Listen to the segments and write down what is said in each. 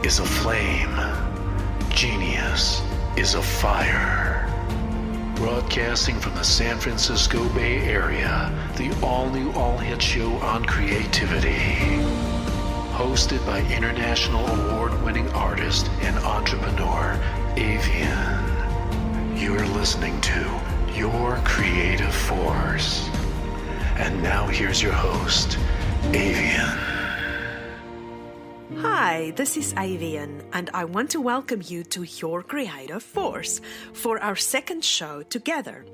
is a flame. Genius is a fire. Broadcasting from the San Francisco Bay Area, the all-new all-hit show on creativity. Hosted by international award-winning artist and entrepreneur, Avianne. You're listening to Your Creative Force. And now here's your host, Avianne. Hi, this is Avianne, and I want to welcome you to Your Creative Force for our second show together.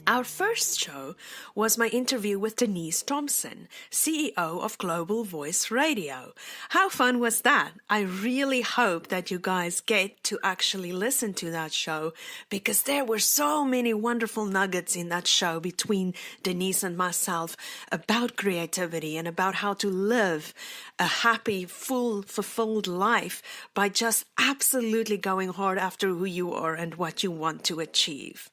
Our first show was my interview with Denise Thompson, CEO of Global Voice Radio. How fun was that? I really hope that you guys get to actually listen to that show because there were so many wonderful nuggets in that show between Denise and myself about creativity and about how to live a happy, full, fulfilled life by just absolutely going hard after who you are and what you want to achieve.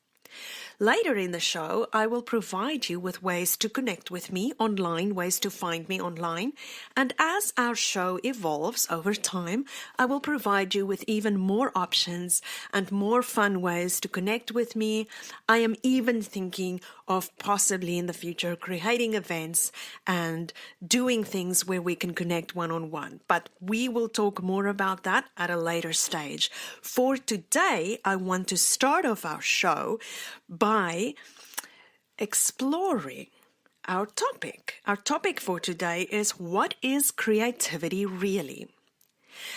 Later in the show, I will provide you with ways to connect with me online, ways to find me online. And as our show evolves over time, I will provide you with even more options and more fun ways to connect with me. I am even thinking of possibly in the future creating events and doing things where we can connect one-on-one. But we will talk more about that at a later stage. For today, I want to start off our show by exploring our topic. Our topic for today is, what is creativity really?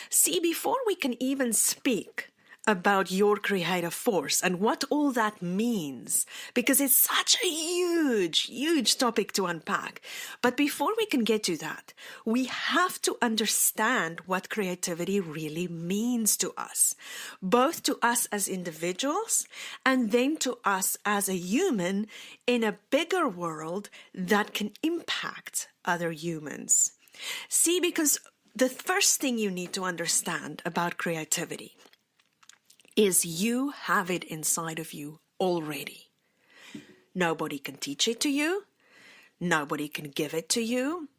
See, before we can even speak about your creative force and what all that means, because it's such a huge topic to unpack. But before we can get to that, we have to understand what creativity really means to us, both to us as individuals and then to us as a human in a bigger world that can impact other humans. See, because the first thing you need to understand about creativity is you have it inside of you already. Nobody can teach it to you. Nobody can give it to you.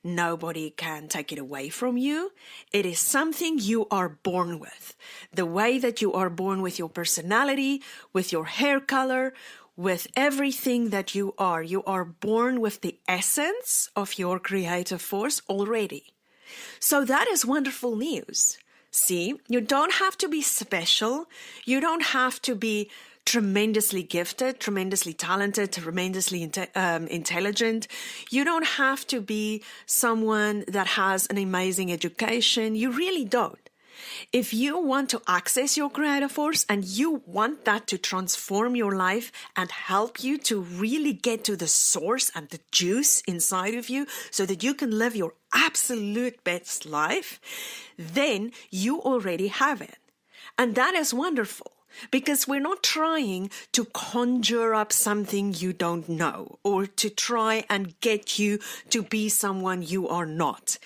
Nobody can take it away from you. It is something you are born with. The way that you are born with your personality, with your hair color, with everything that you are born with the essence of your creative force already. So that is wonderful news. See, you don't have to be special. You don't have to be tremendously gifted, tremendously talented, tremendously intelligent. You don't have to be someone that has an amazing education. You really don't. If you want to access your creative force and you want that to transform your life and help you to really get to the source and the juice inside of you so that you can live your absolute best life, then you already have it. And that is wonderful. Because we're not trying to conjure up something you don't know or to try and get you to be someone you are not.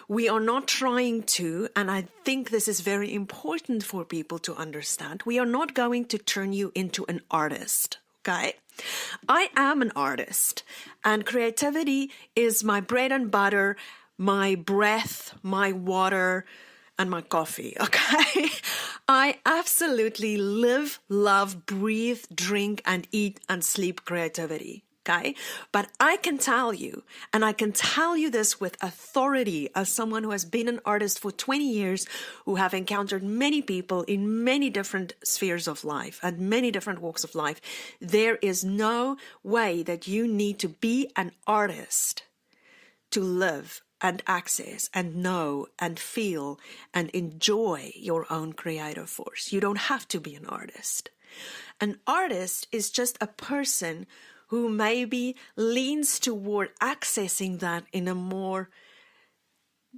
We are not trying to, and I think this is very important for people to understand, we are not going to turn you into an artist, okay? I am an artist, and creativity is my bread and butter, my breath, my water, and my coffee, okay? I absolutely live, love, breathe, drink, and eat and sleep creativity, okay? But I can tell you, and I can tell you this with authority as someone who has been an artist for 20 years, who have encountered many people in many different spheres of life and many different walks of life, there is no way that you need to be an artist to live and access and know and feel and enjoy your own creative force. You don't have to be an artist. An artist is just a person who maybe leans toward accessing that in a more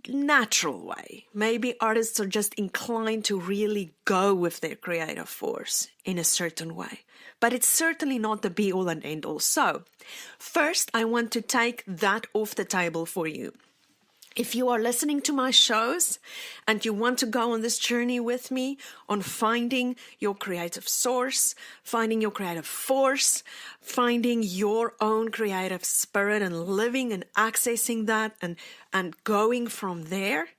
natural way. Maybe artists are just inclined to really go with their creative force in a certain way. But it's certainly not the be-all and end-all. So, first, I want to take that off the table for you. If you are listening to my shows and you want to go on this journey with me on finding your creative source, finding your creative force, finding your own creative spirit and living and accessing that and going from there,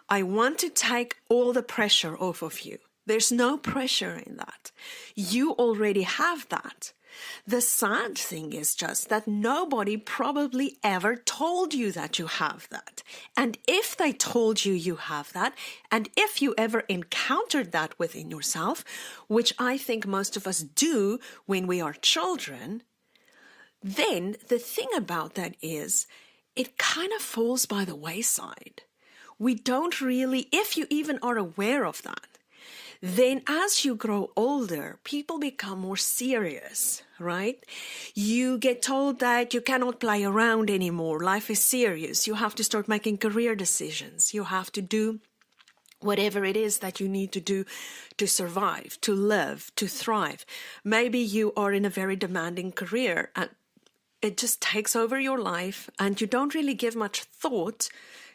I want to take all the pressure off of you. There's no pressure in that. You already have that. The sad thing is just that nobody probably ever told you that you have that. And if they told you you have that, and if you ever encountered that within yourself, which I think most of us do when we are children, then the thing about that is it kind of falls by the wayside. We don't really, if you even are aware of that, then as you grow older, people become more serious, right? You get told that you cannot play around anymore. Life is serious. You have to start making career decisions. You have to do whatever it is that you need to do to survive, to live, to thrive. Maybe you are in a very demanding career and it just takes over your life and you don't really give much thought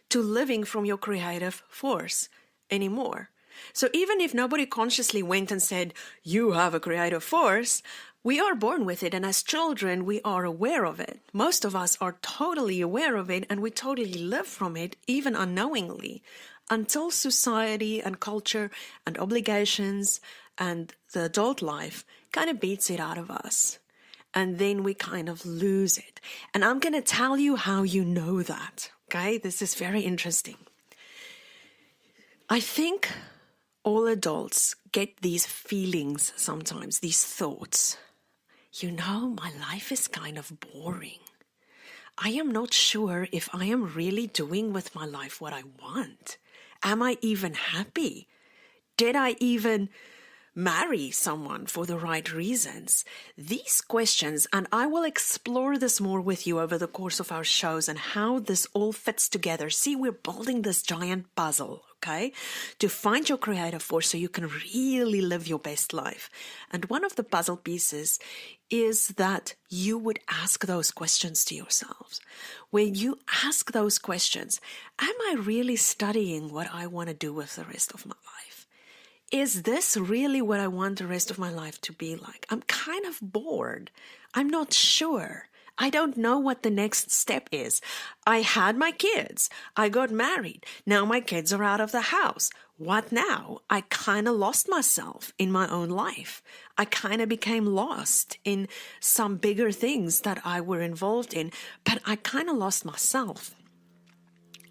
to living from your creative force anymore. So even if nobody consciously went and said, you have a creative force, we are born with it. And as children, we are aware of it. Most of us are totally aware of it and we totally live from it, even unknowingly, until society and culture and obligations and the adult life kind of beats it out of us. And then we kind of lose it. And I'm going to tell you how you know that. Okay, this is very interesting. I think all adults get these feelings sometimes, these thoughts. You know, my life is kind of boring. I am not sure if I am really doing with my life what I want. Am I even happy? Did I even marry someone for the right reasons? These questions, and I will explore this more with you over the course of our shows and how this all fits together. See, we're building this giant puzzle, okay, to find your creative force so you can really live your best life. And one of the puzzle pieces is that you would ask those questions to yourselves. When you ask those questions, am I really studying what I want to do with the rest of my life? Is this really what I want the rest of my life to be like? I'm kind of bored. I'm not sure. I don't know what the next step is. I had my kids. I got married. Now my kids are out of the house. What now? I kind of lost myself in my own life. I kind of became lost in some bigger things that I were involved in, but I kind of lost myself.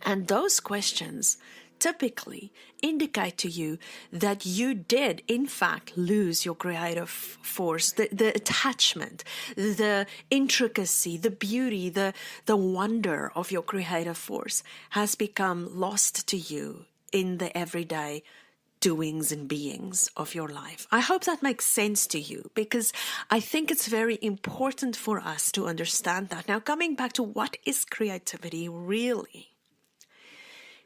And those questions typically indicate to you that you did, in fact, lose your creative force, the attachment, the intricacy, the beauty, the wonder of your creative force has become lost to you in the everyday doings and beings of your life. I hope that makes sense to you because I think it's very important for us to understand that. Now, coming back to what is creativity really?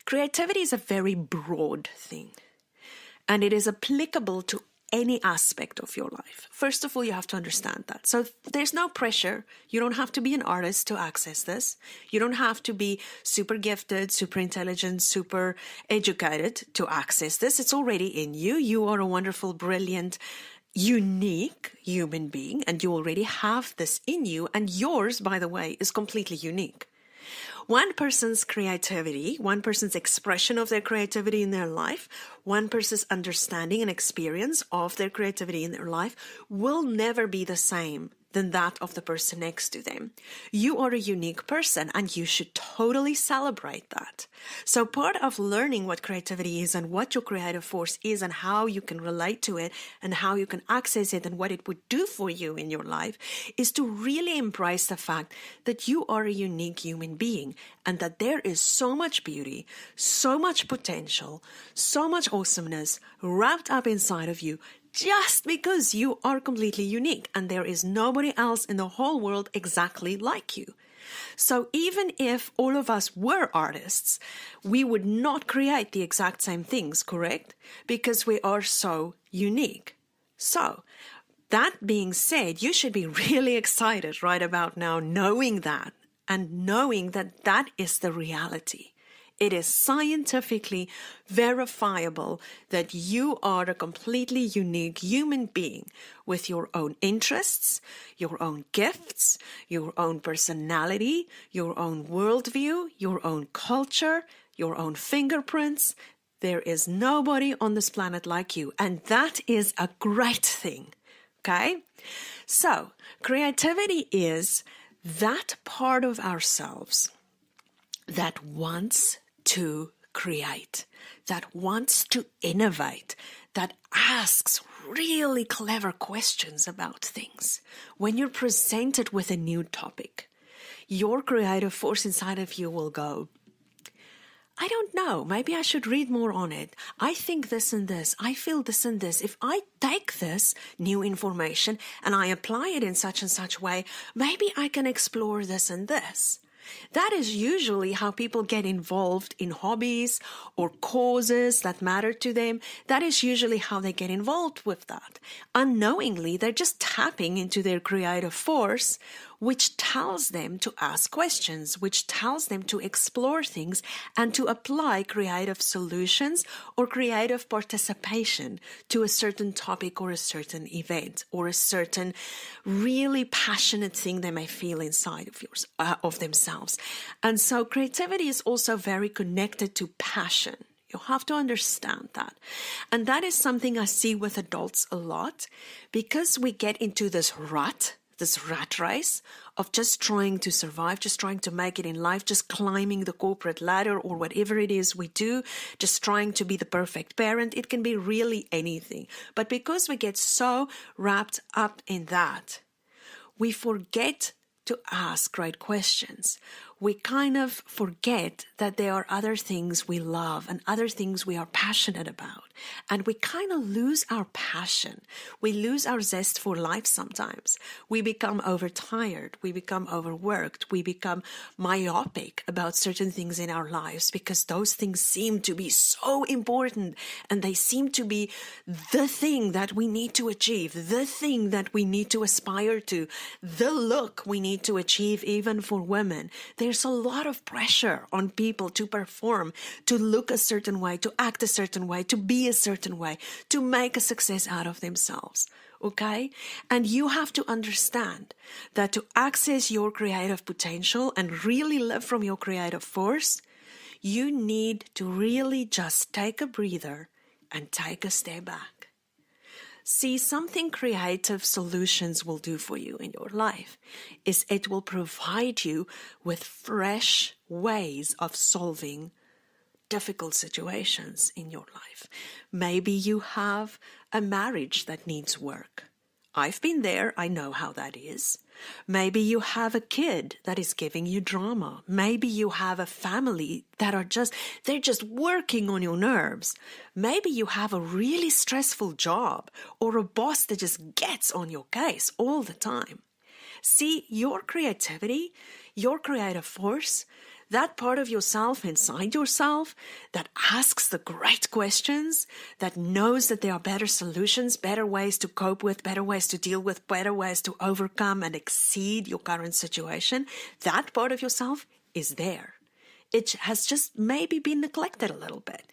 Creativity is a very broad thing, and it is applicable to any aspect of your life. First of all, you have to understand that. So there's no pressure. You don't have to be an artist to access this. You don't have to be super gifted, super intelligent, super educated to access this. It's already in you. You are a wonderful, brilliant, unique human being, and you already have this in you. And yours, by the way, is completely unique. One person's creativity, one person's expression of their creativity in their life, one person's understanding and experience of their creativity in their life will never be the same than that of the person next to them. You are a unique person and you should totally celebrate that. So part of learning what creativity is and what your creative force is and how you can relate to it and how you can access it and what it would do for you in your life is to really embrace the fact that you are a unique human being and that there is so much beauty, so much potential, so much awesomeness wrapped up inside of you just because you are completely unique and there is nobody else in the whole world exactly like you. So even if all of us were artists, we would not create the exact same things, correct? Because we are so unique. So that being said, you should be really excited right about now knowing that and knowing that that is the reality. It is scientifically verifiable that you are a completely unique human being with your own interests, your own gifts, your own personality, your own worldview, your own culture, your own fingerprints. There is nobody on this planet like you, and that is a great thing, okay? So, creativity is that part of ourselves that wants to create, that wants to innovate, that asks really clever questions about things. When you're presented with a new topic, your creative force inside of you will go, I don't know, maybe I should read more on it. I think this and this. I feel this and this. If I take this new information and I apply it in such and such way, maybe I can explore this and this. That is usually how people get involved in hobbies or causes that matter to them. That is usually how they get involved with that. Unknowingly, they're just tapping into their creative force, which tells them to ask questions, which tells them to explore things and to apply creative solutions or creative participation to a certain topic or a certain event or a certain really passionate thing they may feel inside of themselves. And so creativity is also very connected to passion. You have to understand that. And that is something I see with adults a lot, because we get into this rat race of just trying to survive, just trying to make it in life, just climbing the corporate ladder or whatever it is we do, just trying to be the perfect parent. It can be really anything. But because we get so wrapped up in that, we forget to ask great questions. We kind of forget that there are other things we love and other things we are passionate about. And we kind of lose our passion. We lose our zest for life sometimes. We become overtired. We become overworked. We become myopic about certain things in our lives because those things seem to be so important and they seem to be the thing that we need to achieve, the thing that we need to aspire to, the look we need to achieve even for women. There's a lot of pressure on people to perform, to look a certain way, to act a certain way, to be a certain way, to make a success out of themselves. Okay? And you have to understand that to access your creative potential and really live from your creative force, you need to really just take a breather and take a step back. See, something creative solutions will do for you in your life is it will provide you with fresh ways of solving difficult situations in your life. Maybe you have a marriage that needs work. I've been there. I know how that is. Maybe you have a kid that is giving you drama. Maybe you have a family that they're just working on your nerves. Maybe you have a really stressful job or a boss that just gets on your case all the time. See, your creativity, your creative force, that part of yourself inside yourself that asks the great questions, that knows that there are better solutions, better ways to cope with, better ways to deal with, better ways to overcome and exceed your current situation, that part of yourself is there. It has just maybe been neglected a little bit.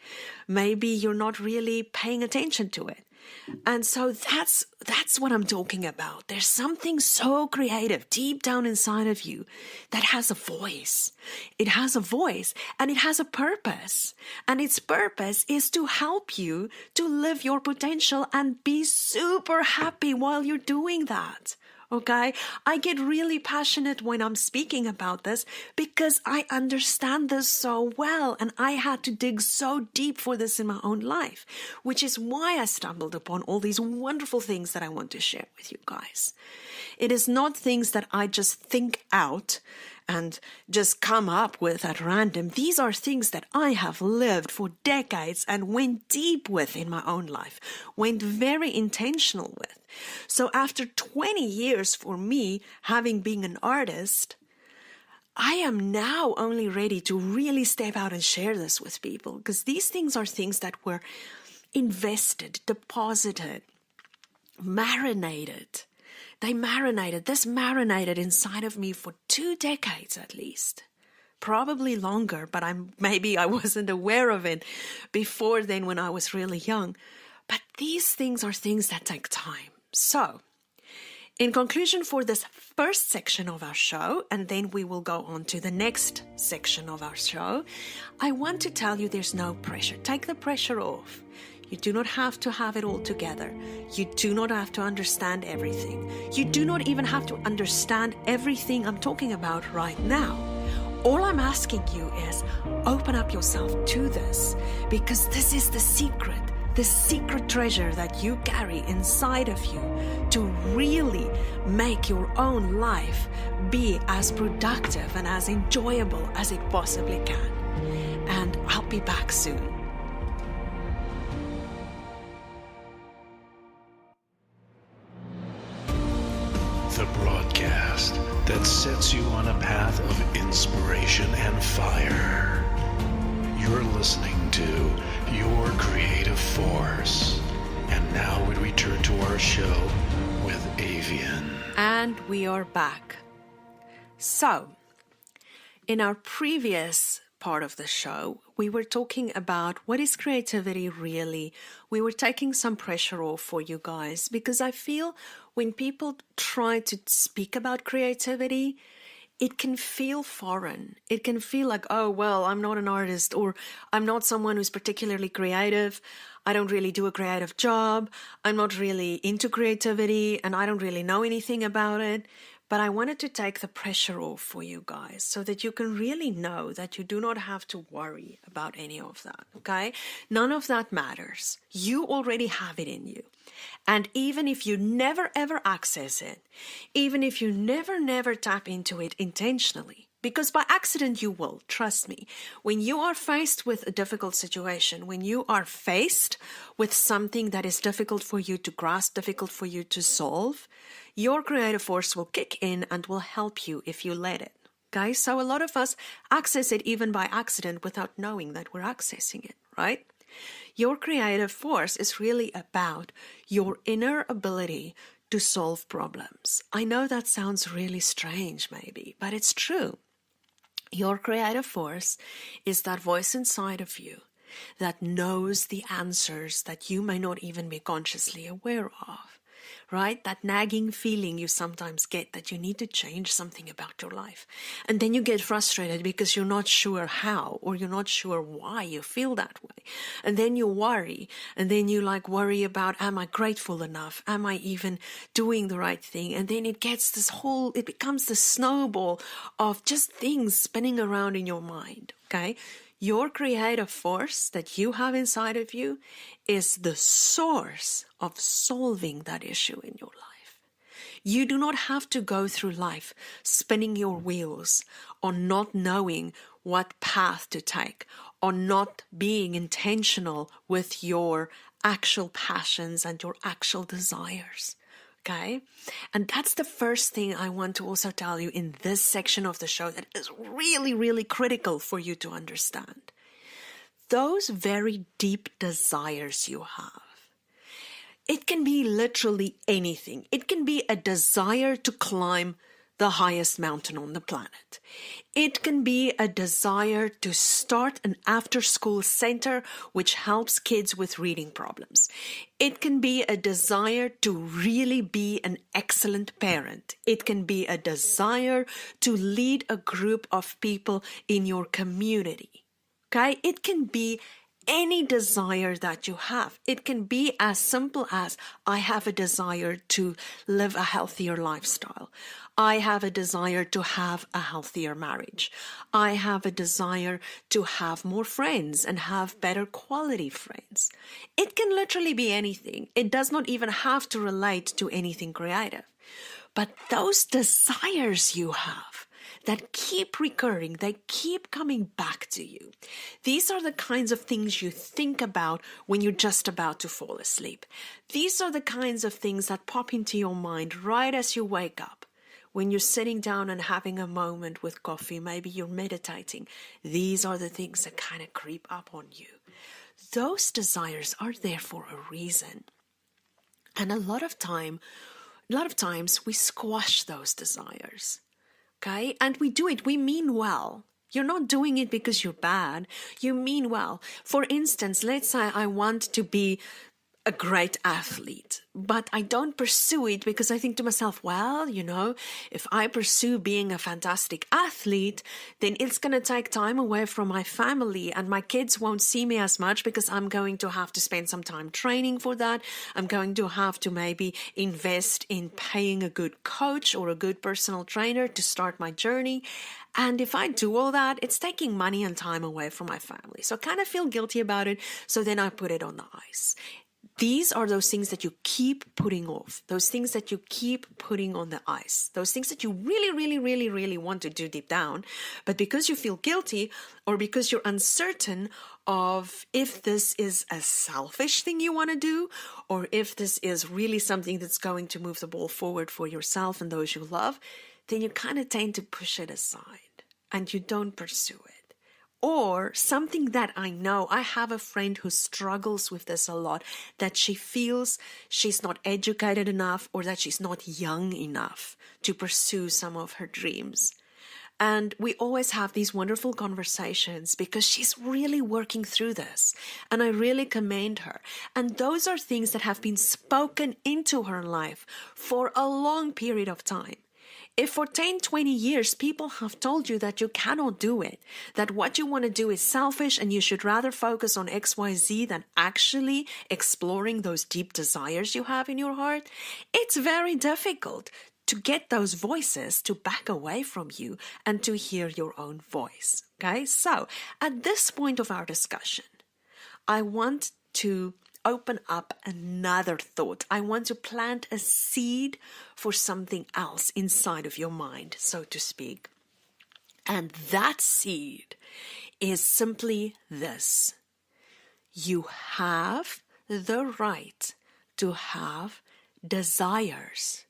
Maybe you're not really paying attention to it. And so that's what I'm talking about. There's something so creative deep down inside of you that has a voice. It has a voice and it has a purpose. And its purpose is to help you to live your potential and be super happy while you're doing that. Okay, I get really passionate when I'm speaking about this because I understand this so well and I had to dig so deep for this in my own life, which is why I stumbled upon all these wonderful things that I want to share with you guys. It is not things that I just think out and just come up with at random. These are things that I have lived for decades and went deep with in my own life, went very intentional with. So after 20 years for me, having been an artist, I am now only ready to really step out and share this with people because these things are things that were invested, deposited, marinated. This marinated inside of me for 2 decades at least. Probably longer, but maybe I wasn't aware of it before then when I was really young. But these things are things that take time. So, In conclusion, for this first section of our show, and then we will go on to the next section of our show, I want to tell you there's no pressure. Take the pressure off. You do not have to have it all together. You do not have to understand everything. You do not even have to understand everything I'm talking about right now. All I'm asking you is open up yourself to this, because this is the secret treasure that you carry inside of you to really make your own life be as productive and as enjoyable as it possibly can. And I'll be back soon. The broadcast that sets you on a path of inspiration and fire. You're listening to Your Creative Force. And now we return to our show with Avianne. And we are back. So, in our previous part of the show, we were talking about what is creativity really. We were taking some pressure off for you guys, because I feel when people try to speak about creativity, it can feel foreign. It can feel like, oh, well, I'm not an artist, or I'm not someone who's particularly creative. I don't really do a creative job. I'm not really into creativity, and I don't really know anything about it. But I wanted to take the pressure off for you guys so that you can really know that you do not have to worry about any of that, okay? None of that matters. You already have it in you. And even if you never ever access it, even if you never tap into it intentionally, because by accident you will, trust me. When you are faced with a difficult situation, when you are faced with something that is difficult for you to grasp, difficult for you to solve, your creative force will kick in and will help you if you let it. Okay, so a lot of us access it even by accident without knowing that we're accessing it, right? Your creative force is really about your inner ability to solve problems. I know that sounds really strange maybe, but it's true. Your creative force is that voice inside of you that knows the answers that you may not even be consciously aware of, right? That nagging feeling you sometimes get that you need to change something about your life. And then you get frustrated because you're not sure how, or you're not sure why you feel that way. And then you worry, and then you worry about, am I grateful enough? Am I even doing the right thing? And then it becomes the snowball of just things spinning around in your mind, okay? Your creative force that you have inside of you is the source of solving that issue in your life. You do not have to go through life spinning your wheels on not knowing what path to take, on not being intentional with your actual passions and your actual desires. Okay? And that's the first thing I want to also tell you in this section of the show that is really, really critical for you to understand. Those very deep desires you have, it can be literally anything. It can be a desire to climb the highest mountain on the planet. It can be a desire to start an after-school center which helps kids with reading problems. It can be a desire to really be an excellent parent. It can be a desire to lead a group of people in your community. Okay? It can be any desire that you have. It can be as simple as, I have a desire to live a healthier lifestyle. I have a desire to have a healthier marriage. I have a desire to have more friends and have better quality friends. It can literally be anything. It does not even have to relate to anything creative. But those desires you have that keep recurring, they keep coming back to you. These are the kinds of things you think about when you're just about to fall asleep. These are the kinds of things that pop into your mind right as you wake up. When you're sitting down and having a moment with coffee, maybe you're meditating. These are the things that kind of creep up on you. Those desires are there for a reason. And a lot of times we squash those desires. Okay? And we do it. We mean well. You're not doing it because you're bad. You mean well. For instance, let's say I want to be a great athlete, but I don't pursue it because I think to myself, well, if I pursue being a fantastic athlete, then it's going to take time away from my family and my kids won't see me as much because I'm going to have to spend some time training for that. I'm going to have to maybe invest in paying a good coach or a good personal trainer to start my journey. And if I do all that, it's taking money and time away from my family. So I kind of feel guilty about it. So then I put it on the ice. These are those things that you keep putting off, those things that you keep putting on the ice, those things that you really, really, really, really want to do deep down. But because you feel guilty or because you're uncertain of if this is a selfish thing you want to do or if this is really something that's going to move the ball forward for yourself and those you love, then you kind of tend to push it aside and you don't pursue it. Or something that I know, I have a friend who struggles with this a lot, that she feels she's not educated enough or that she's not young enough to pursue some of her dreams. And we always have these wonderful conversations because she's really working through this. And I really commend her. And those are things that have been spoken into her life for a long period of time. If for 10, 20 years people have told you that you cannot do it, that what you want to do is selfish and you should rather focus on XYZ than actually exploring those deep desires you have in your heart, it's very difficult to get those voices to back away from you and to hear your own voice. Okay, so at this point of our discussion, I want to open up another thought. I want to plant a seed for something else inside of your mind, so to speak. And that seed is simply this. You have the right to have desires.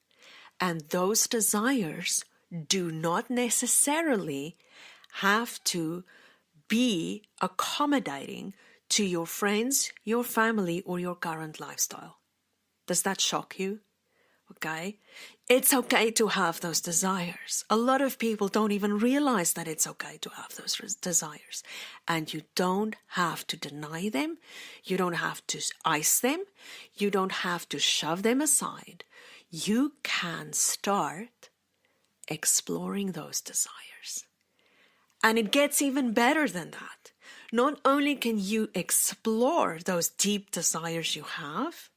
And those desires do not necessarily have to be accommodating to your friends, your family, or your current lifestyle. Does that shock you? Okay? It's okay to have those desires. A lot of people don't even realize that it's okay to have those desires. And you don't have to deny them. You don't have to ice them. You don't have to shove them aside. You can start exploring those desires. And it gets even better than that. Not only can you explore those deep desires you have,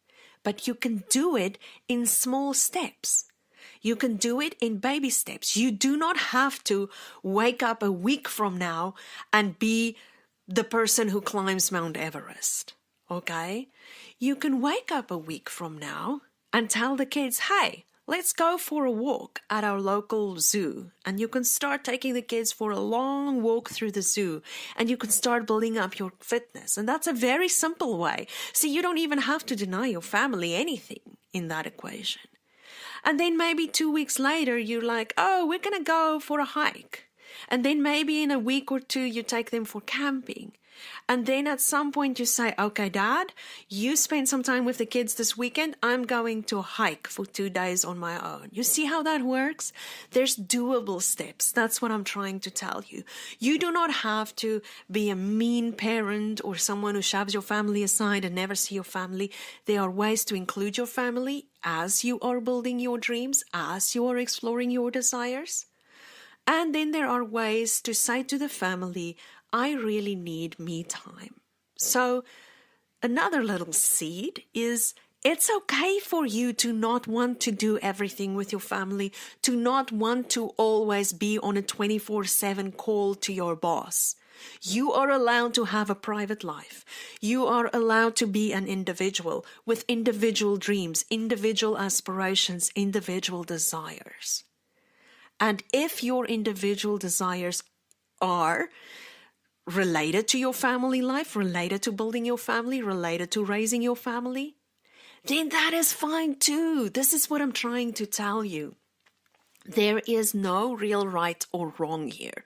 but you can do it in small steps. You can do it in baby steps. You do not have to wake up a week from now and be the person who climbs Mount Everest, okay? You can wake up a week from now and tell the kids, hey, let's go for a walk at our local zoo. And you can start taking the kids for a long walk through the zoo. And you can start building up your fitness. And that's a very simple way. See, you don't even have to deny your family anything in that equation. And then maybe 2 weeks later, you're like, oh, we're going to go for a hike. And then maybe in a week or two, you take them for camping. And then at some point you say, okay, Dad, you spend some time with the kids this weekend. I'm going to hike for 2 days on my own. You see how that works? There's doable steps. That's what I'm trying to tell you. You do not have to be a mean parent or someone who shoves your family aside and never see your family. There are ways to include your family as you are building your dreams, as you are exploring your desires. And then there are ways to say to the family, I really need me time. So another little seed is it's okay for you to not want to do everything with your family, to not want to always be on a 24/7 call to your boss. You are allowed to have a private life. You are allowed to be an individual with individual dreams, individual aspirations, individual desires. And if your individual desires are related to your family life, related to building your family, related to raising your family, then that is fine too. This is what I'm trying to tell you. There is no real right or wrong here.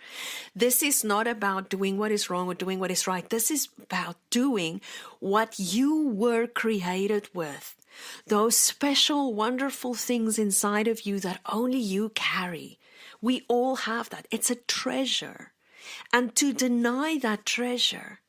This is not about doing what is wrong or doing what is right. This is about doing what you were created with. Those special, wonderful things inside of you that only you carry. We all have that. It's a treasure. And to deny that treasure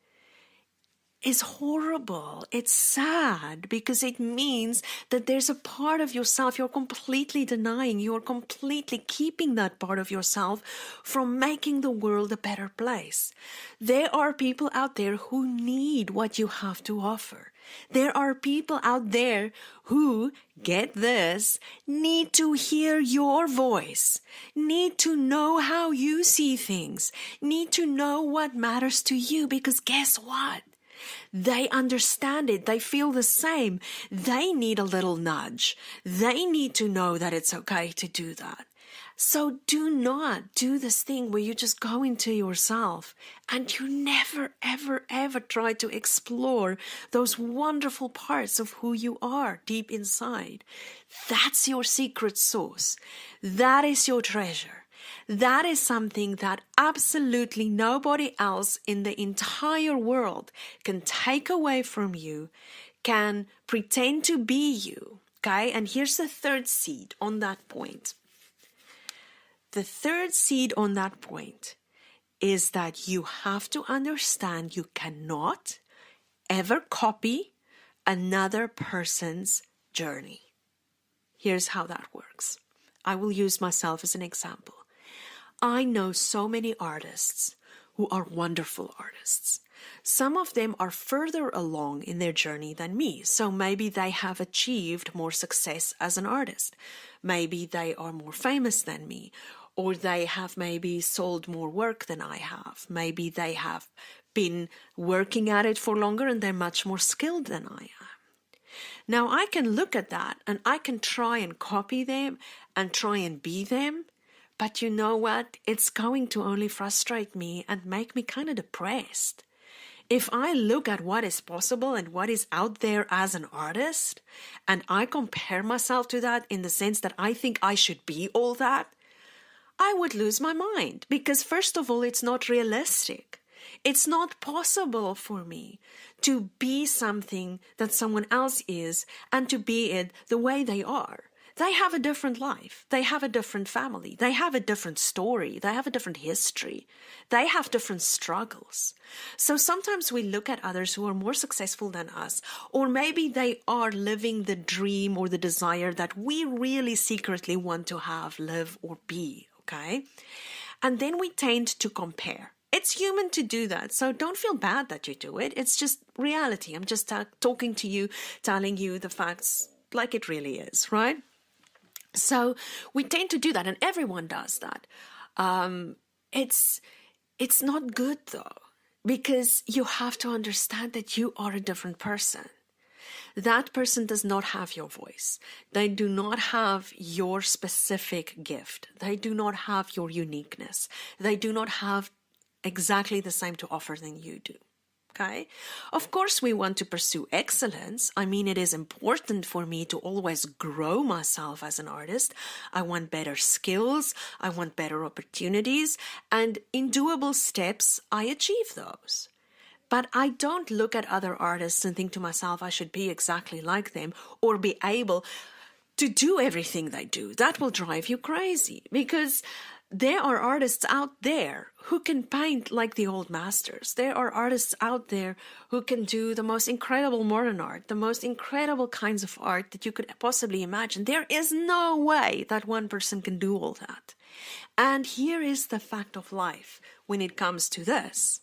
is horrible. It's sad because it means that there's a part of yourself you're completely denying. You're completely keeping that part of yourself from making the world a better place. There are people out there who need what you have to offer. There are people out there who, get this, need to hear your voice, need to know how you see things, need to know what matters to you, because guess what? They understand it. They feel the same. They need a little nudge. They need to know that it's okay to do that. So do not do this thing where you just go into yourself and you never, ever, ever try to explore those wonderful parts of who you are deep inside. That's your secret sauce. That is your treasure. That is something that absolutely nobody else in the entire world can take away from you, can pretend to be you. Okay? And here's the third seed on that point. The third seed on that point is that you have to understand you cannot ever copy another person's journey. Here's how that works. I will use myself as an example. I know so many artists who are wonderful artists. Some of them are further along in their journey than me, so maybe they have achieved more success as an artist. Maybe they are more famous than me, or they have maybe sold more work than I have. Maybe they have been working at it for longer and they're much more skilled than I am. Now I can look at that and I can try and copy them and try and be them. But you know what? It's going to only frustrate me and make me kind of depressed. If I look at what is possible and what is out there as an artist, and I compare myself to that in the sense that I think I should be all that, I would lose my mind. Because first of all, it's not realistic. It's not possible for me to be something that someone else is and to be it the way they are. They have a different life. They have a different family. They have a different story. They have a different history. They have different struggles. So sometimes we look at others who are more successful than us, or maybe they are living the dream or the desire that we really secretly want to have, live, or be, okay? And then we tend to compare. It's human to do that, so don't feel bad that you do it. It's just reality. I'm just talking to you, telling you the facts like it really is, right? So we tend to do that, and everyone does that. It's not good though, because you have to understand that you are a different person. That person does not have your voice. They do not have your specific gift. They do not have your uniqueness. They do not have exactly the same to offer than you do. Okay? Of course, we want to pursue excellence. I mean, it is important for me to always grow myself as an artist. I want better skills. I want better opportunities. And in doable steps, I achieve those. But I don't look at other artists and think to myself, I should be exactly like them or be able to do everything they do. That will drive you crazy, because there are artists out there who can paint like the old masters. There are artists out there who can do the most incredible modern art, the most incredible kinds of art that you could possibly imagine. There is no way that one person can do all that. And here is the fact of life when it comes to this.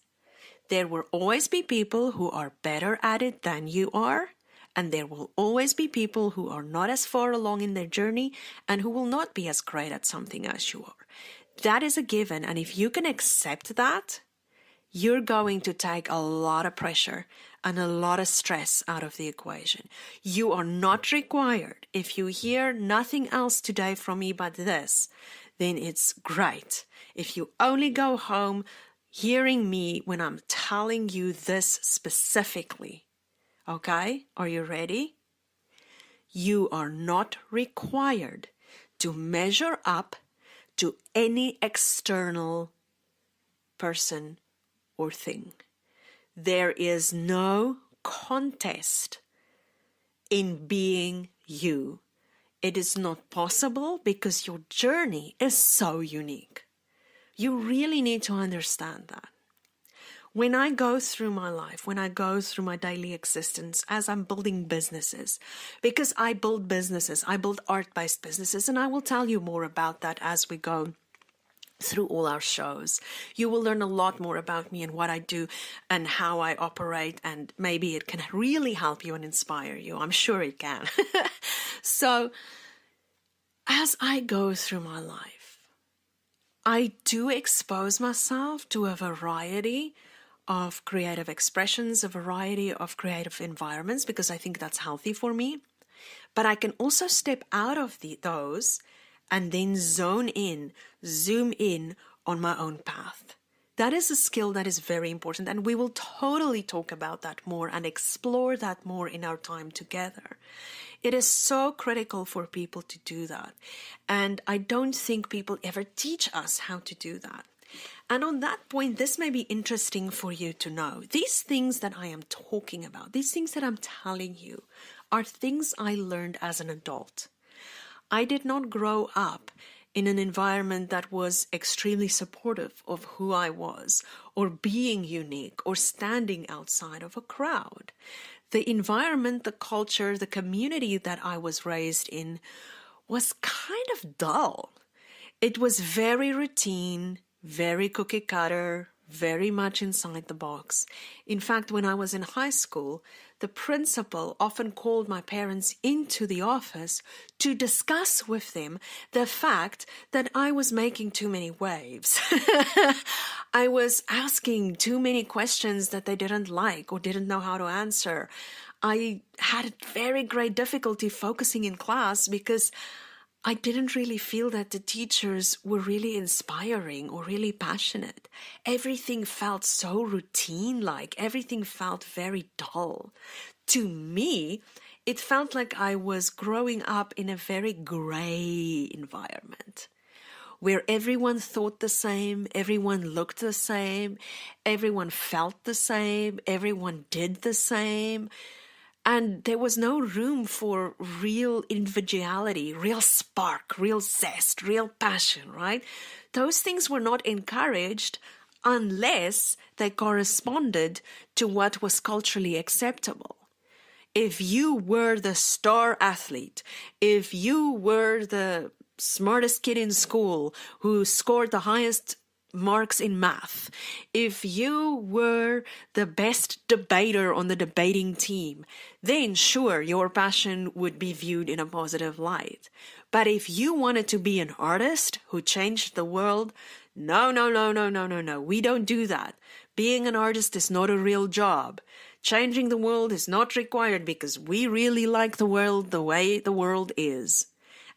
There will always be people who are better at it than you are, and there will always be people who are not as far along in their journey and who will not be as great at something as you are. That is a given, and if you can accept that, you're going to take a lot of pressure and a lot of stress out of the equation. You are not required. If you hear nothing else today from me but this, then it's great. If you only go home hearing me when I'm telling you this specifically, okay? Are you ready? You are not required to measure up to any external person or thing. There is no contest in being you. It is not possible because your journey is so unique. You really need to understand that. When I go through my life, when I go through my daily existence as I'm building businesses, because I build businesses, I build art-based businesses, and I will tell you more about that as we go through all our shows. You will learn a lot more about me and what I do and how I operate, and maybe it can really help you and inspire you. I'm sure it can. So, as I go through my life, I do expose myself to a variety of creative expressions, a variety of creative environments, because I think that's healthy for me. But I can also step out of those and then zoom in on my own path. That is a skill that is very important, and we will totally talk about that more and explore that more in our time together. It is so critical for people to do that, and I don't think people ever teach us how to do that. And on that point, this may be interesting for you to know. These things that I am talking about, these things that I'm telling you, are things I learned as an adult. I did not grow up in an environment that was extremely supportive of who I was, or being unique, or standing outside of a crowd. The environment, the culture, the community that I was raised in was kind of dull. It was very routine, very cookie cutter, very much inside the box. In fact, when I was in high school, the principal often called my parents into the office to discuss with them the fact that I was making too many waves. I was asking too many questions that they didn't like or didn't know how to answer. I had very great difficulty focusing in class because I didn't really feel that the teachers were really inspiring or really passionate. Everything felt so routine-like. Everything felt very dull. To me, it felt like I was growing up in a very gray environment, where everyone thought the same, everyone looked the same, everyone felt the same, everyone did the same. And there was no room for real individuality, real spark, real zest, real passion, right? Those things were not encouraged unless they corresponded to what was culturally acceptable. If you were the star athlete, if you were the smartest kid in school who scored the highest marks in math, if you were the best debater on the debating team, then sure, your passion would be viewed in a positive light. But if you wanted to be an artist who changed the world, no, we don't do that. Being an artist is not a real job. Changing the world is not required because we really like the world the way the world is.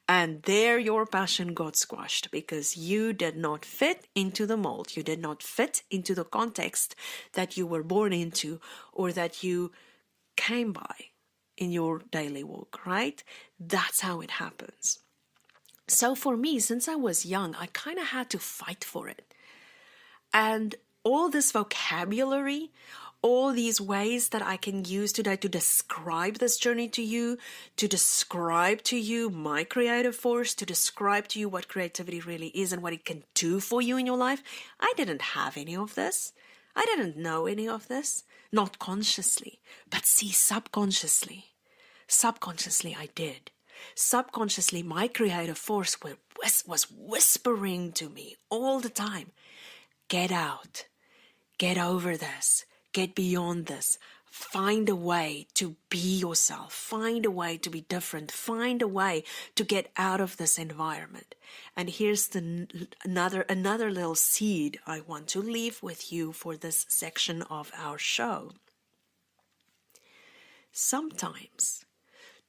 And there your passion got squashed because you did not fit into the mold. You did not fit into the context that you were born into or that you came by in your daily walk, right? That's how it happens. So for me, since I was young, I kind of had to fight for it. And all this vocabulary, all these ways that I can use today to describe this journey to you, to describe to you my creative force, to describe to you what creativity really is and what it can do for you in your life. I didn't have any of this. I didn't know any of this, not consciously, but see, subconsciously I did. Subconsciously, my creative force was whispering to me all the time, get out, get over this. Get beyond this. Find a way to be yourself. Find a way to be different. Find a way to get out of this environment. And here's another little seed I want to leave with you for this section of our show. Sometimes,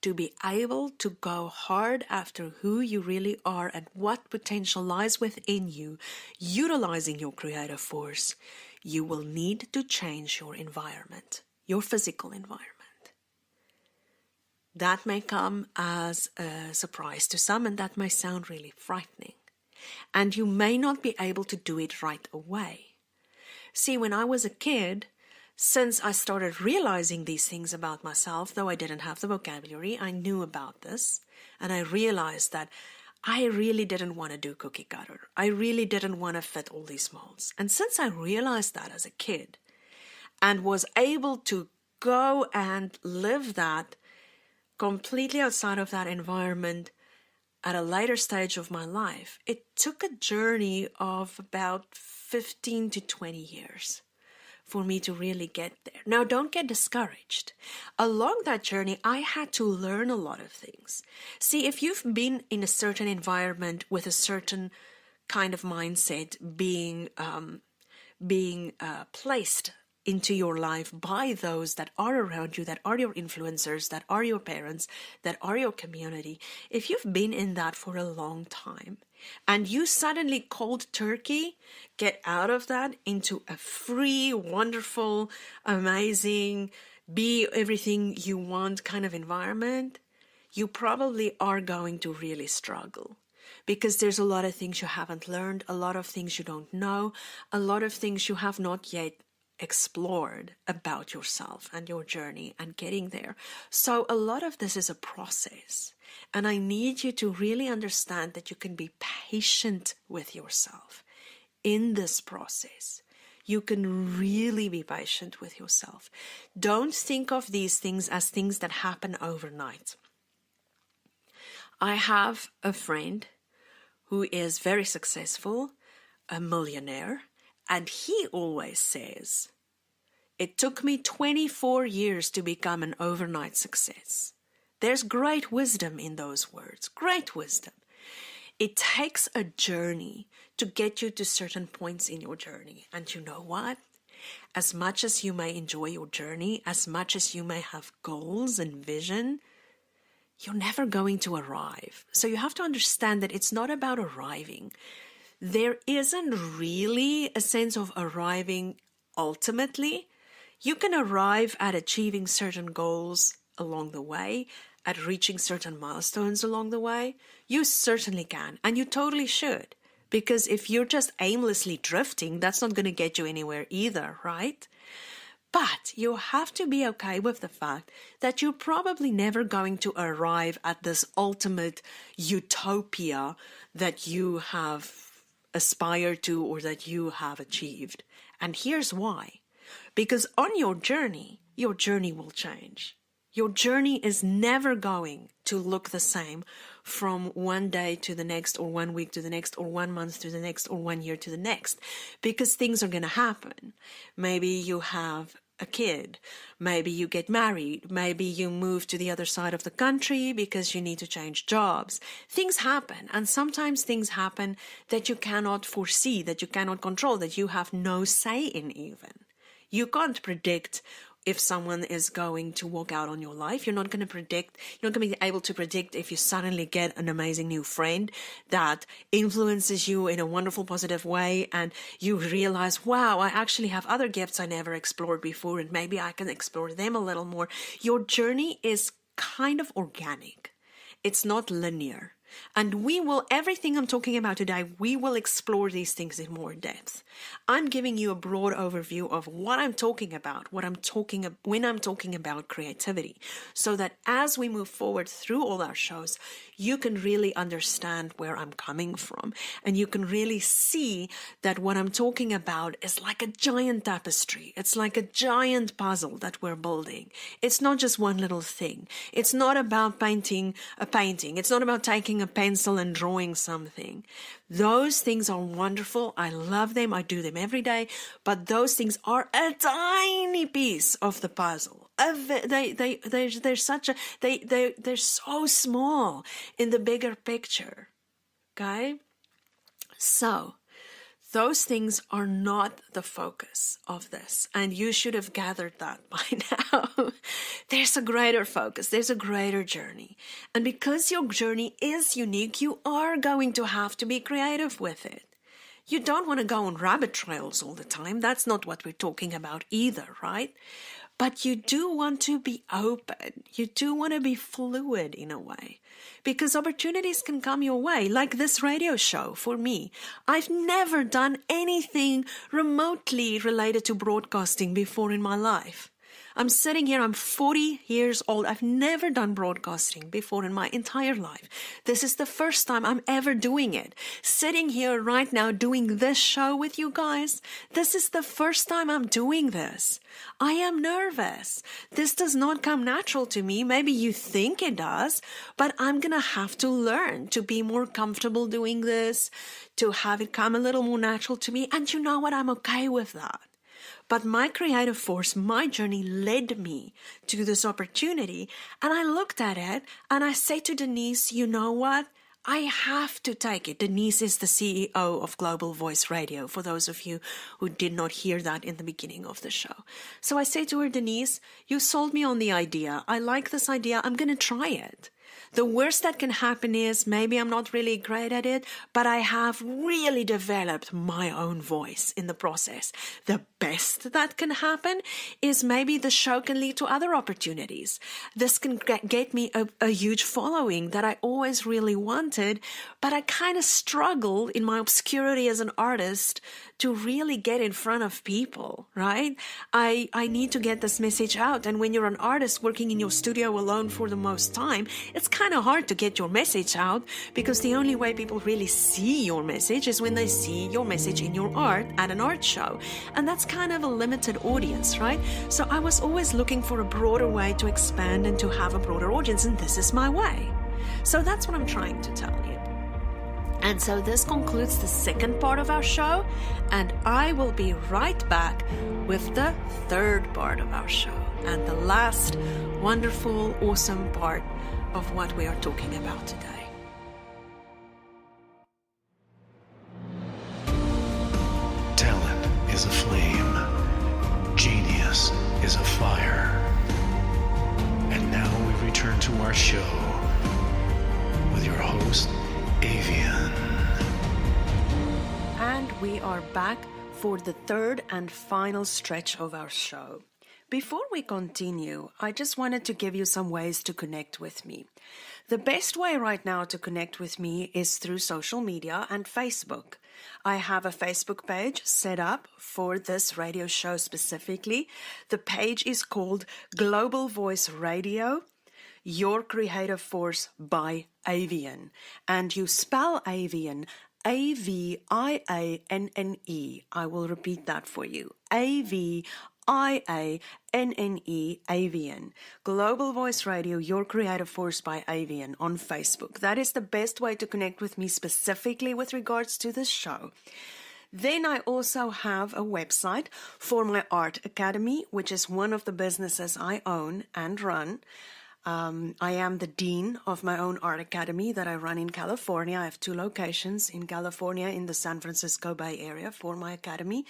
to be able to go hard after who you really are and what potential lies within you, utilizing your creative force, you will need to change your environment, your physical environment. That may come as a surprise to some, and that may sound really frightening. And you may not be able to do it right away. See, when I was a kid, since I started realizing these things about myself, though I didn't have the vocabulary, I knew about this, and I realized that I really didn't want to do cookie cutter. I really didn't want to fit all these molds. And since I realized that as a kid, and was able to go and live that completely outside of that environment at a later stage of my life. It took a journey of about 15 to 20 years for me to really get there. Now, don't get discouraged. Along that journey, I had to learn a lot of things. See, if you've been in a certain environment with a certain kind of mindset being placed into your life by those that are around you, that are your influencers, that are your parents, that are your community, if you've been in that for a long time and you suddenly cold turkey get out of that into a free, wonderful, amazing, be everything you want kind of environment, you probably are going to really struggle. Because there's a lot of things you haven't learned, a lot of things you don't know, a lot of things you have not yet explored about yourself and your journey and getting there. So a lot of this is a process. And I need you to really understand that you can be patient with yourself in this process. You can really be patient with yourself. Don't think of these things as things that happen overnight. I have a friend who is very successful, a millionaire, and he always says, it took me 24 years to become an overnight success. There's great wisdom in those words, great wisdom. It takes a journey to get you to certain points in your journey. And you know what? As much as you may enjoy your journey, as much as you may have goals and vision, you're never going to arrive. So you have to understand that it's not about arriving. There isn't really a sense of arriving ultimately. You can arrive at achieving certain goals along the way, at reaching certain milestones along the way. You certainly can, and you totally should. Because if you're just aimlessly drifting, that's not going to get you anywhere either, right? But you have to be okay with the fact that you're probably never going to arrive at this ultimate utopia that you have aspired to or that you have achieved. And here's why. Because on your journey will change. Your journey is never going to look the same from one day to the next, or 1 week to the next, or 1 month to the next, or 1 year to the next, because things are going to happen. Maybe you have a kid, maybe you get married, maybe you move to the other side of the country because you need to change jobs. Things happen, and sometimes things happen that you cannot foresee, that you cannot control, that you have no say in even. You can't predict if someone is going to walk out on your life. You're not going to be able to predict if you suddenly get an amazing new friend that influences you in a wonderful, positive way, and you realize, wow, I actually have other gifts I never explored before, and maybe I can explore them a little more. Your journey is kind of organic. It's not linear. And everything I'm talking about today, we will explore these things in more depth. I'm giving you a broad overview of what I'm talking about, when I'm talking about creativity, so that as we move forward through all our shows, you can really understand where I'm coming from. And you can really see that what I'm talking about is like a giant tapestry. It's like a giant puzzle that we're building. It's not just one little thing. It's not about painting a painting. It's not about taking a pencil and drawing something. Those things are wonderful. I love them. I do them every day. But those things are a tiny piece of the puzzle. They're so small in the bigger picture. Okay? So, those things are not the focus of this, and you should have gathered that by now. There's a greater focus, there's a greater journey. And because your journey is unique, you are going to have to be creative with it. You don't want to go on rabbit trails all the time. That's not what we're talking about either, right? But you do want to be open. You do want to be fluid in a way, because opportunities can come your way, like this radio show for me. I've never done anything remotely related to broadcasting before in my life. I'm sitting here, I'm 40 years old. I've never done broadcasting before in my entire life. This is the first time I'm ever doing it. Sitting here right now doing this show with you guys, this is the first time I'm doing this. I am nervous. This does not come natural to me. Maybe you think it does, but I'm gonna have to learn to be more comfortable doing this, to have it come a little more natural to me. And you know what? I'm okay with that. But my creative force, my journey led me to this opportunity. And I looked at it and I say to Denise, you know what? I have to take it. Denise is the CEO of Global Voice Radio, for those of you who did not hear that in the beginning of the show. So I say to her, Denise, you sold me on the idea. I like this idea. I'm going to try it. The worst that can happen is maybe I'm not really great at it, but I have really developed my own voice in the process. The best that can happen is maybe the show can lead to other opportunities. This can get me a huge following that I always really wanted, but I kind of struggle in my obscurity as an artist to really get in front of people, right? I need to get this message out. And when you're an artist working in your studio alone for the most time, it's kind of hard to get your message out, because the only way people really see your message is when they see your message in your art at an art show. And that's kind of a limited audience, right? So I was always looking for a broader way to expand and to have a broader audience, and this is my way. So that's what I'm trying to tell you. And so this concludes the second part of our show, and I will be right back with the third part of our show and the last wonderful, awesome part of what we are talking about today. Talent is a flame. Genius is a fire. And now we return to our show with your host, Avianne. And we are back for the third and final stretch of our show. Before we continue, I just wanted to give you some ways to connect with me. The best way right now to connect with me is through social media and Facebook. I have a Facebook page set up for this radio show specifically. The page is called Global Voice Radio, Your Creative Force by Avianne. And you spell Avianne Avianne. I will repeat that for you. Avianne, Avianne. Global Voice Radio, Your Creative Force by Avianne on Facebook. That is the best way to connect with me specifically with regards to this show. Then I also have a website for my art academy, which is one of the businesses I own and run. I am the dean of my own art academy that I run in California. I have 2 locations in California, in the San Francisco Bay Area for my academy.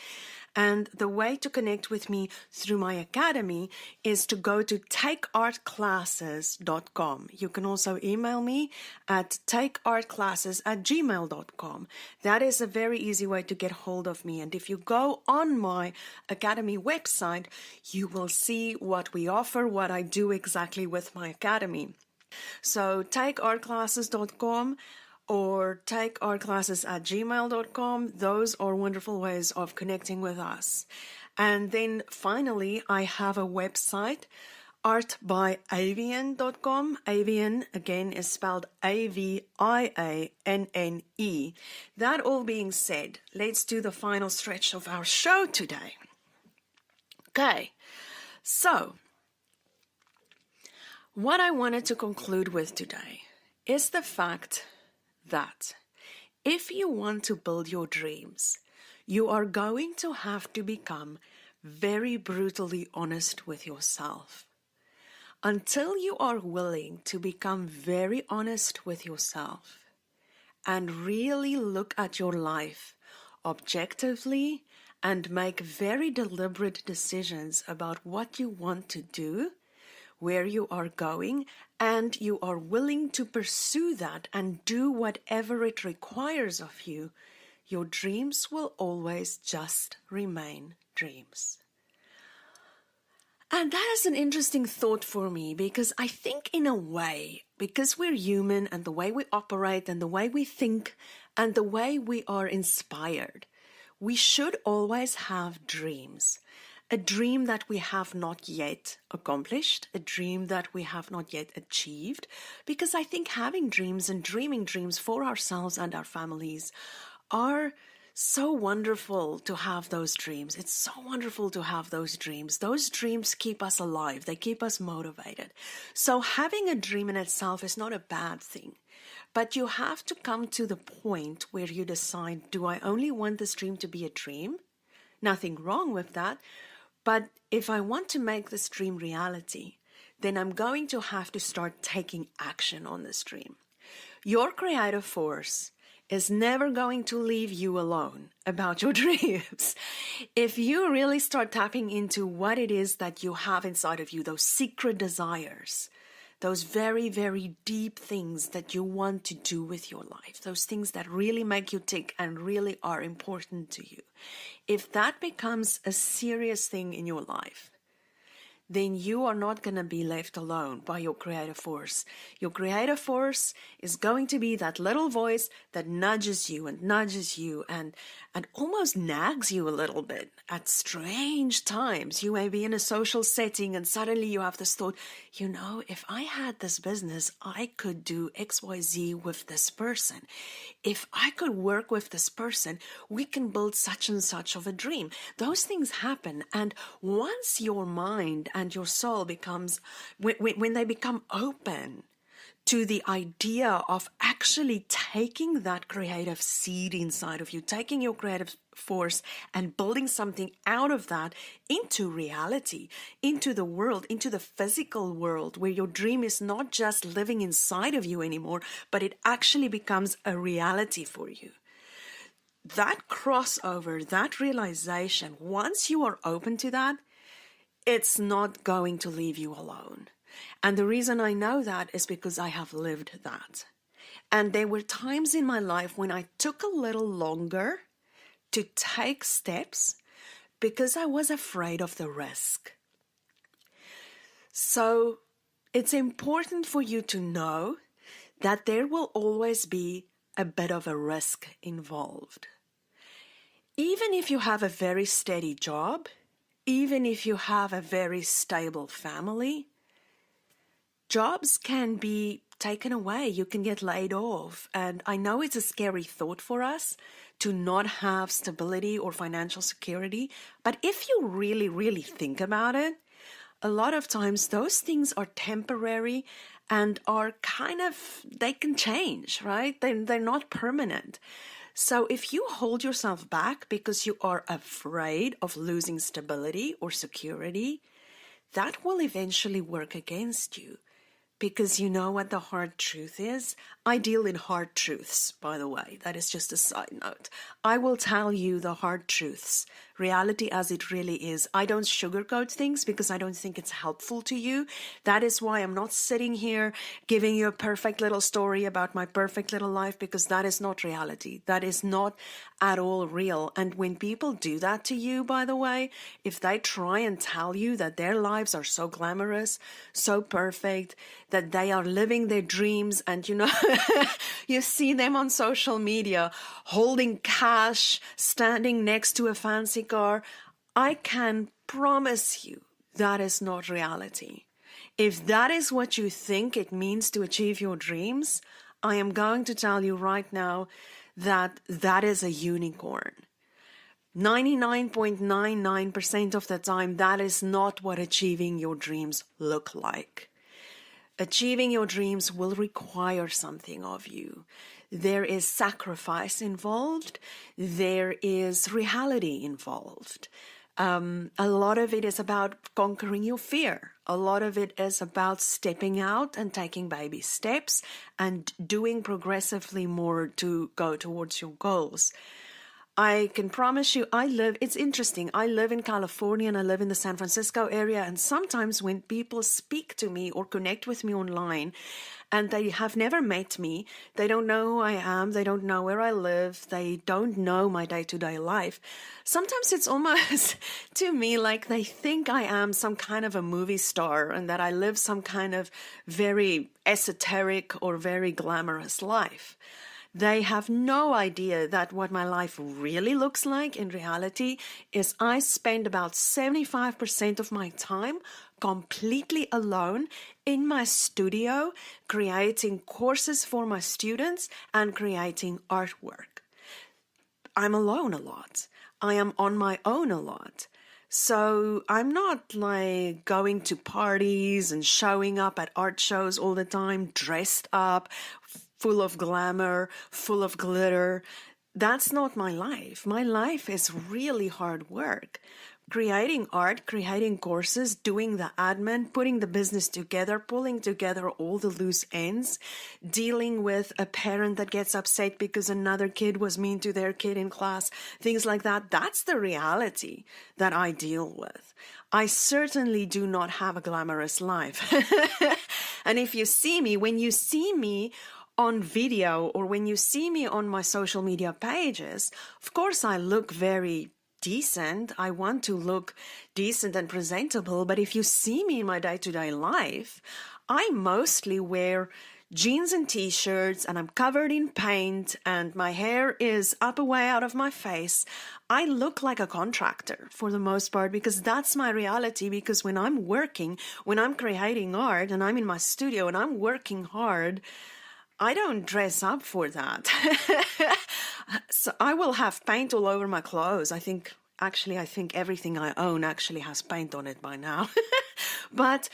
And the way to connect with me through my academy is to go to takeartclasses.com. You can also email me at takeartclasses@gmail.com. That is a very easy way to get hold of me. And if you go on my academy website, you will see what we offer, what I do exactly with my academy. So takeartclasses.com or takeartclasses@gmail.com. Those are wonderful ways of connecting with us. And then finally, I have a website, artbyavianne.com. Avianne, again, is spelled Avianne. That all being said, let's do the final stretch of our show today. Okay, so what I wanted to conclude with today is the fact that if you want to build your dreams, you are going to have to become very brutally honest with yourself. Until you are willing to become very honest with yourself and really look at your life objectively and make very deliberate decisions about what you want to do, where you are going, and you are willing to pursue that and do whatever it requires of you, your dreams will always just remain dreams. And that is an interesting thought for me, because I think in a way, because we're human and the way we operate and the way we think and the way we are inspired, we should always have dreams. a dream that we have not yet accomplished, a dream that we have not yet achieved. Because I think having dreams and dreaming dreams for ourselves and our families are so wonderful to have those dreams. It's so wonderful to have those dreams. Those dreams keep us alive. They keep us motivated. So having a dream in itself is not a bad thing. But you have to come to the point where you decide, do I only want this dream to be a dream? Nothing wrong with that. But if I want to make this dream reality, then I'm going to have to start taking action on this dream. Your creative force is never going to leave you alone about your dreams. If you really start tapping into what it is that you have inside of you, those secret desires, those very, very deep things that you want to do with your life, those things that really make you tick and really are important to you, if that becomes a serious thing in your life, then you are not going to be left alone by your creative force. Your creative force is going to be that little voice that nudges you and almost nags you a little bit at strange times. You may be in a social setting and suddenly you have this thought, if I had this business, I could do XYZ with this person. If I could work with this person, we can build such and such of a dream. Those things happen. And once your mind and your soul becomes, when they become open to the idea of actually taking that creative seed inside of you, taking your creative force and building something out of that into reality, into the world, into the physical world, where your dream is not just living inside of you anymore, but it actually becomes a reality for you. That crossover, that realization, once you are open to that, it's not going to leave you alone. And the reason I know that is because I have lived that. And there were times in my life when I took a little longer to take steps because I was afraid of the risk. So it's important for you to know that there will always be a bit of a risk involved. Even if you have a very steady job, even if you have a very stable family, jobs can be taken away. You can get laid off. And I know it's a scary thought for us to not have stability or financial security. But if you really, really think about it, a lot of times those things are temporary and are they can change, right? They're not permanent. So if you hold yourself back because you are afraid of losing stability or security, that will eventually work against you. Because you know what the hard truth is? I deal in hard truths, by the way. That is just a side note. I will tell you the hard truths, reality as it really is. I don't sugarcoat things because I don't think it's helpful to you. That is why I'm not sitting here giving you a perfect little story about my perfect little life, because that is not reality. That is not at all real. And when people do that to you, by the way, if they try and tell you that their lives are so glamorous, so perfect, that they are living their dreams, and you see them on social media holding cash, standing next to a fancy car, I can promise you that is not reality. If that is what you think it means to achieve your dreams, I am going to tell you right now that that is a unicorn. 99.99% of the time, that is not what achieving your dreams look like. Achieving your dreams will require something of you. There is sacrifice involved. There is reality involved. A lot of it is about conquering your fear. A lot of it is about stepping out and taking baby steps and doing progressively more to go towards your goals. I can promise you, it's interesting. I live in California and I live in the San Francisco area. And sometimes when people speak to me or connect with me online and they have never met me, they don't know who I am, they don't know where I live, they don't know my day-to-day life. Sometimes it's almost to me like they think I am some kind of a movie star and that I live some kind of very esoteric or very glamorous life. They have no idea that what my life really looks like in reality is I spend about 75% of my time completely alone in my studio, creating courses for my students and creating artwork. I'm alone a lot. I am on my own a lot. So I'm not like going to parties and showing up at art shows all the time, dressed up, full of glamour, full of glitter. That's not my life. My life is really hard work. Creating art, creating courses, doing the admin, putting the business together, pulling together all the loose ends, dealing with a parent that gets upset because another kid was mean to their kid in class, things like that. That's the reality that I deal with. I certainly do not have a glamorous life. And if you see me, when you see me on video or when you see me on my social media pages, of course I look very decent. I want to look decent and presentable, but if you see me in my day-to-day life, I mostly wear jeans and t-shirts and I'm covered in paint and my hair is up away out of my face. I look like a contractor for the most part because that's my reality, because when I'm working, when I'm creating art and I'm in my studio and I'm working hard, I don't dress up for that. So I will have paint all over my clothes. I think everything I own actually has paint on it by now. But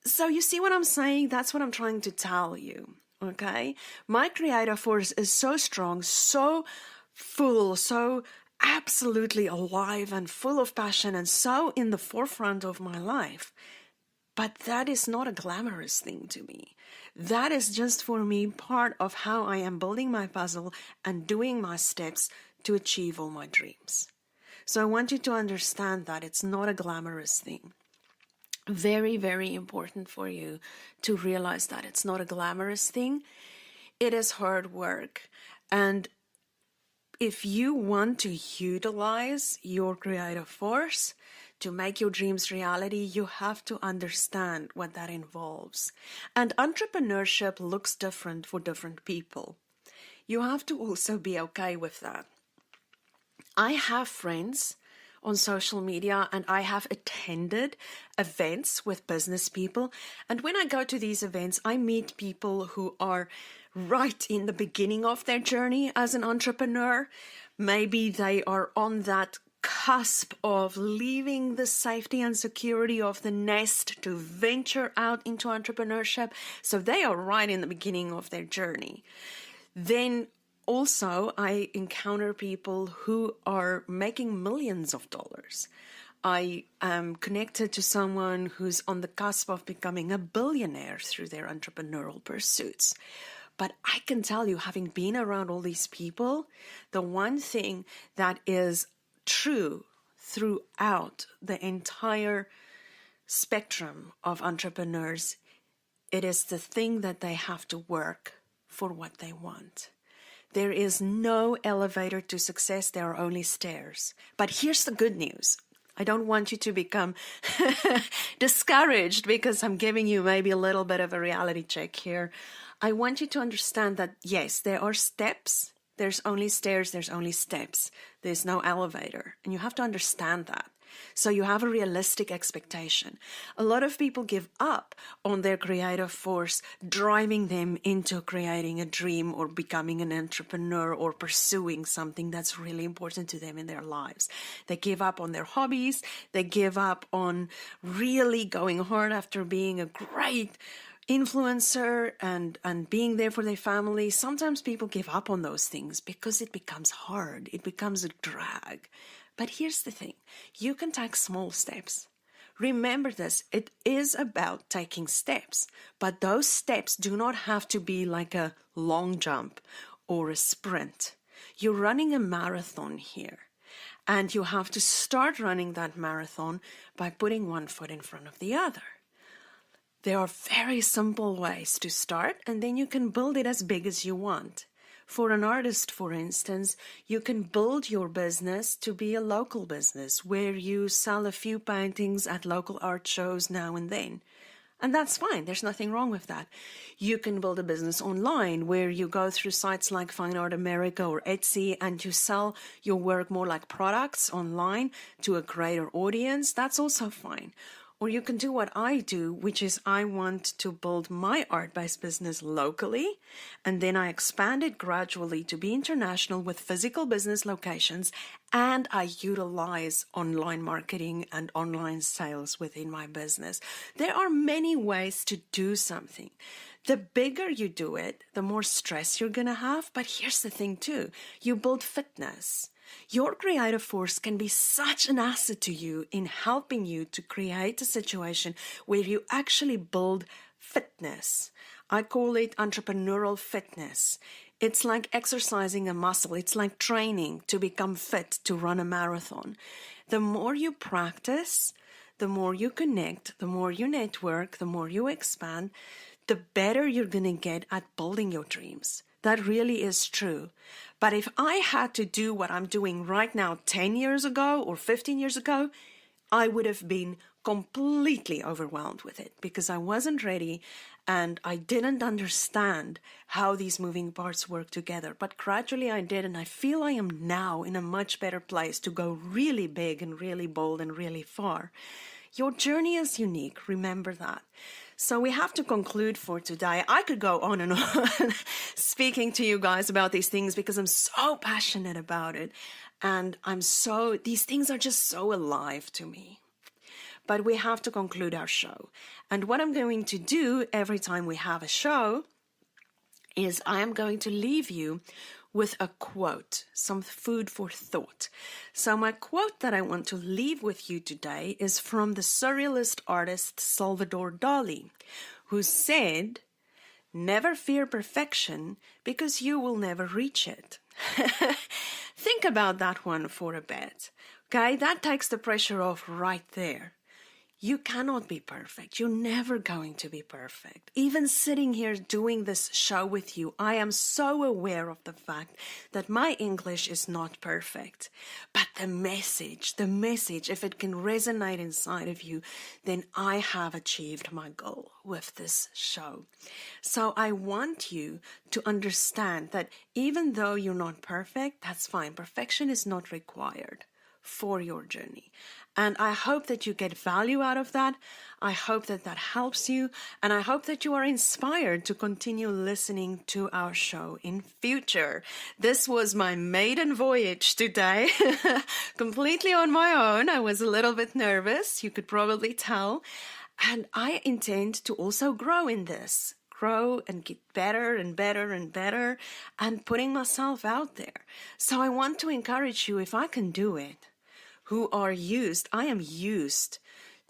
so you see what I'm saying? That's what I'm trying to tell you. Okay? My creative force is so strong, so full, so absolutely alive and full of passion and so in the forefront of my life. But that is not a glamorous thing to me. That is just for me part of how I am building my puzzle and doing my steps to achieve all my dreams. So I want you to understand that it's not a glamorous thing. Very, very important for you to realize that it's not a glamorous thing. It is hard work. And if you want to utilize your creative force to make your dreams reality, you have to understand what that involves. And entrepreneurship looks different for different people. You have to also be okay with that. I have friends on social media and I have attended events with business people. And when I go to these events, I meet people who are right in the beginning of their journey as an entrepreneur. Maybe they are on that cusp of leaving the safety and security of the nest to venture out into entrepreneurship. So they are right in the beginning of their journey. Then also, I encounter people who are making millions of dollars. I am connected to someone who's on the cusp of becoming a billionaire through their entrepreneurial pursuits. But I can tell you, having been around all these people, the one thing that is true throughout the entire spectrum of entrepreneurs, it is the thing that they have to work for what they want. There is no elevator to success. There are only stairs. But here's the good news. I don't want you to become discouraged because I'm giving you maybe a little bit of a reality check here. I want you to understand that, yes, there are steps. There's only stairs. There's only steps. There's no elevator. And you have to understand that. So you have a realistic expectation. A lot of people give up on their creative force, driving them into creating a dream or becoming an entrepreneur or pursuing something that's really important to them in their lives. They give up on their hobbies. They give up on really going hard after being a great influencer and being there for their family. Sometimes people give up on those things because it becomes hard. It becomes a drag. But here's the thing, you can take small steps. Remember this, it is about taking steps, but those steps do not have to be like a long jump or a sprint. You're running a marathon here, and you have to start running that marathon by putting one foot in front of the other. There are very simple ways to start, and then you can build it as big as you want. For an artist, for instance, you can build your business to be a local business where you sell a few paintings at local art shows now and then. And that's fine. There's nothing wrong with that. You can build a business online where you go through sites like Fine Art America or Etsy and you sell your work more like products online to a greater audience. That's also fine. Or you can do what I do, which is I want to build my art-based business locally, and then I expand it gradually to be international with physical business locations, and I utilize online marketing and online sales within my business. There are many ways to do something. The bigger you do it, the more stress you're going to have. But here's the thing too. You build fitness. Your creative force can be such an asset to you in helping you to create a situation where you actually build fitness. I call it entrepreneurial fitness. It's like exercising a muscle. It's like training to become fit to run a marathon. The more you practice, the more you connect, the more you network, the more you expand, the better you're going to get at building your dreams. That really is true. But if I had to do what I'm doing right now 10 years ago or 15 years ago, I would have been completely overwhelmed with it because I wasn't ready and I didn't understand how these moving parts work together. But gradually I did, and I feel I am now in a much better place to go really big and really bold and really far. Your journey is unique, remember that. So we have to conclude for today. I could go on and on speaking to you guys about these things because I'm so passionate about it. And these things are just so alive to me. But we have to conclude our show. And what I'm going to do every time we have a show is I am going to leave you with a quote, some food for thought. So my quote that I want to leave with you today is from the surrealist artist Salvador Dali, who said, "Never fear perfection because you will never reach it." Think about that one for a bit. Okay, that takes the pressure off right there. You cannot be perfect. You're never going to be perfect. Even sitting here doing this show with you, I am so aware of the fact that my English is not perfect. But the message, if it can resonate inside of you, then I have achieved my goal with this show. So I want you to understand that even though you're not perfect, that's fine. Perfection is not required for your journey. And I hope that you get value out of that. I hope that that helps you. And I hope that you are inspired to continue listening to our show in future. This was my maiden voyage today, completely on my own. I was a little bit nervous, you could probably tell. And I intend to also grow in this. Grow and get better and better and better and putting myself out there. So I want to encourage you, if I can do it, I am used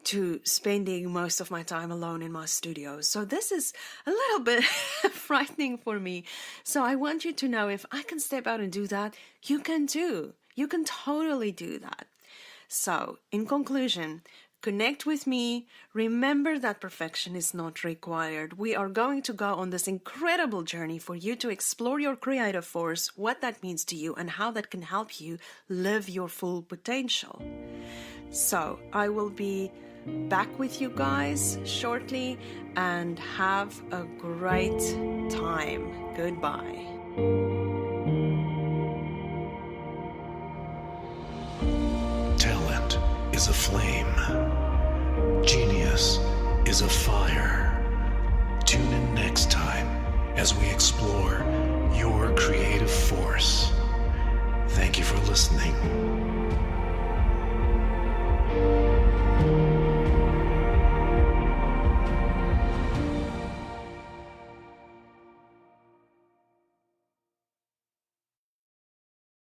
to spending most of my time alone in my studio. So this is a little bit frightening for me. So I want you to know if I can step out and do that, you can too. You can totally do that. So in conclusion, connect with me. Remember that perfection is not required. We are going to go on this incredible journey for you to explore your creative force, what that means to you, and how that can help you live your full potential. So I will be back with you guys shortly, and have a great time. Goodbye. Talent is a flame. Genius is a fire. Tune in next time as we explore your creative force. Thank you for listening.